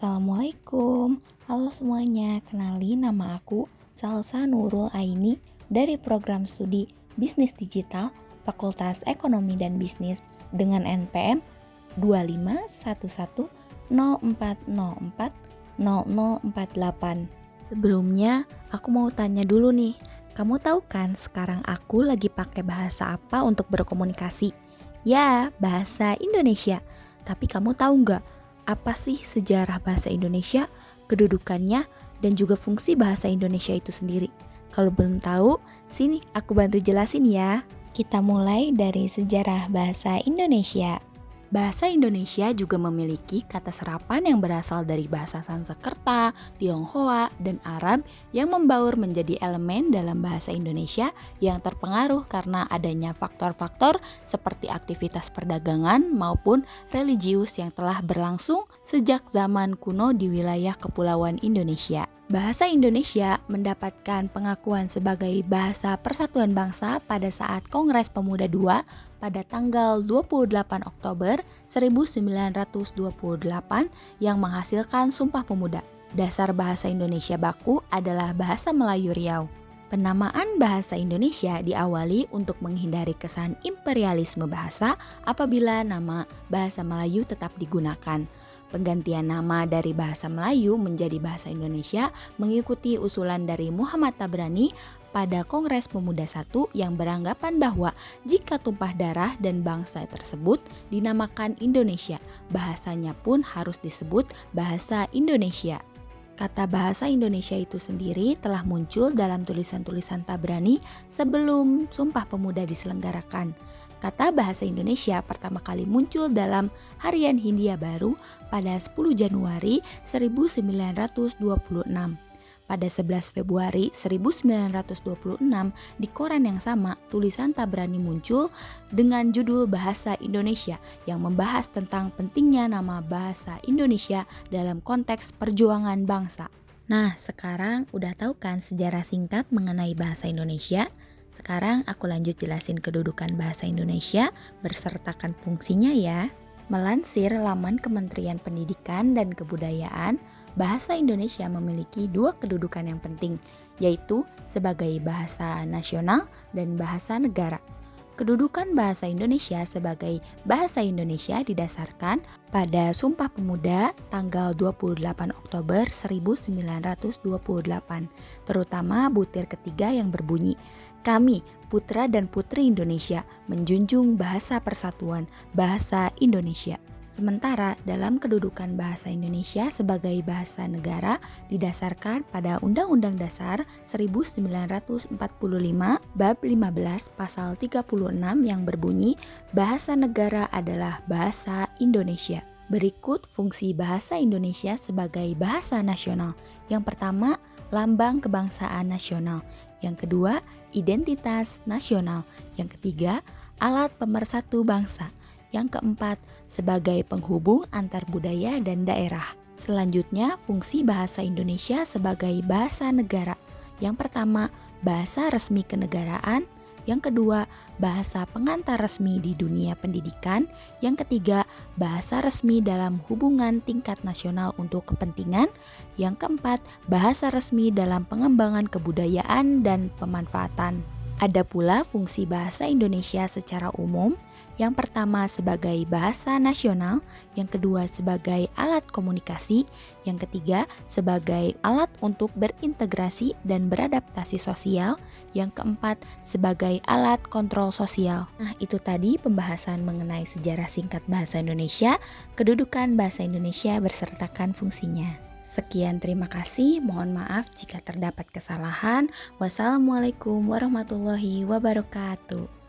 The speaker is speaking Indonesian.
Assalamualaikum, halo semuanya, kenalin nama aku Salsa Nurul Aini dari program studi Bisnis Digital Fakultas Ekonomi dan Bisnis dengan NPM 251104040048. Sebelumnya, aku mau tanya dulu nih, kamu tahu kan sekarang aku lagi pakai bahasa apa untuk berkomunikasi? Ya, bahasa Indonesia. Tapi kamu tahu nggak, apa sih sejarah bahasa Indonesia, kedudukannya, dan juga fungsi bahasa Indonesia itu sendiri? Kalau belum tahu, sini aku bantu jelasin ya. Kita mulai dari sejarah bahasa Indonesia. Bahasa Indonesia juga memiliki kata serapan yang berasal dari bahasa Sanskerta, Tionghoa, dan Arab yang membaur menjadi elemen dalam bahasa Indonesia yang terpengaruh karena adanya faktor-faktor seperti aktivitas perdagangan maupun religius yang telah berlangsung sejak zaman kuno di wilayah Kepulauan Indonesia. Bahasa Indonesia mendapatkan pengakuan sebagai bahasa persatuan bangsa pada saat Kongres Pemuda II pada tanggal 28 Oktober 1928 yang menghasilkan Sumpah Pemuda. Dasar bahasa Indonesia baku adalah bahasa Melayu Riau. Penamaan bahasa Indonesia diawali untuk menghindari kesan imperialisme bahasa apabila nama bahasa Melayu tetap digunakan. Penggantian nama dari bahasa Melayu menjadi bahasa Indonesia mengikuti usulan dari Muhammad Tabrani pada Kongres Pemuda I yang beranggapan bahwa jika tumpah darah dan bangsa tersebut dinamakan Indonesia, bahasanya pun harus disebut bahasa Indonesia. Kata bahasa Indonesia itu sendiri telah muncul dalam tulisan-tulisan Tabrani sebelum Sumpah Pemuda diselenggarakan. Kata bahasa Indonesia pertama kali muncul dalam Harian Hindia Baru pada 10 Januari 1926. Pada 11 Februari 1926 di koran yang sama, tulisan Tabrani muncul dengan judul Bahasa Indonesia yang membahas tentang pentingnya nama bahasa Indonesia dalam konteks perjuangan bangsa. Nah, sekarang udah tahu kan sejarah singkat mengenai bahasa Indonesia? Sekarang aku lanjut jelasin kedudukan bahasa Indonesia bersertakan fungsinya ya. Melansir laman Kementerian Pendidikan dan Kebudayaan, bahasa Indonesia memiliki dua kedudukan yang penting, yaitu sebagai bahasa nasional dan bahasa negara. Kedudukan bahasa Indonesia sebagai bahasa Indonesia didasarkan pada Sumpah Pemuda tanggal 28 Oktober 1928, terutama butir ketiga yang berbunyi, "Kami, putra dan putri Indonesia, menjunjung bahasa persatuan, bahasa Indonesia." Sementara dalam kedudukan bahasa Indonesia sebagai bahasa negara didasarkan pada Undang-Undang Dasar 1945 Bab 15 Pasal 36 yang berbunyi, "Bahasa negara adalah bahasa Indonesia." Berikut fungsi bahasa Indonesia sebagai bahasa nasional. Yang pertama, lambang kebangsaan nasional. Yang kedua, identitas nasional. Yang ketiga, alat pemersatu bangsa. Yang keempat, sebagai penghubung antar budaya dan daerah. Selanjutnya, fungsi bahasa Indonesia sebagai bahasa negara. Yang pertama, bahasa resmi kenegaraan. Yang kedua, bahasa pengantar resmi di dunia pendidikan. Yang ketiga, bahasa resmi dalam hubungan tingkat nasional untuk kepentingan. Yang keempat, bahasa resmi dalam pengembangan kebudayaan dan pemanfaatan. Ada pula fungsi bahasa Indonesia secara umum. Yang pertama sebagai bahasa nasional, yang kedua sebagai alat komunikasi, yang ketiga sebagai alat untuk berintegrasi dan beradaptasi sosial, yang keempat sebagai alat kontrol sosial. Nah, itu tadi pembahasan mengenai sejarah singkat bahasa Indonesia, kedudukan bahasa Indonesia bersertakan fungsinya. Sekian, terima kasih. Mohon maaf jika terdapat kesalahan. Wassalamualaikum warahmatullahi wabarakatuh.